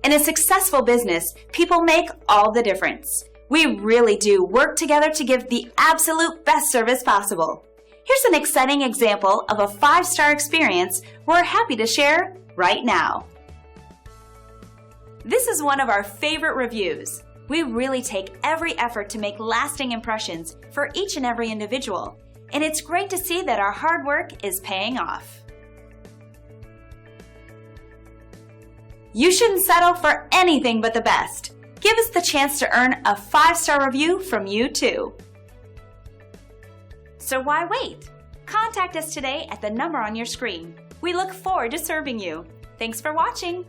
In a successful business, people make all the difference. We really do work together to give the absolute best service possible. Here's an exciting example of a 5-star experience we're happy to share right now. This is one of our favorite reviews. We really take every effort to make lasting impressions for each and every individual, and it's great to see that our hard work is paying off. You shouldn't settle for anything but the best. Give us the chance to earn a 5-star review from you too. So why wait? Contact us today at the number on your screen. We look forward to serving you. Thanks for watching.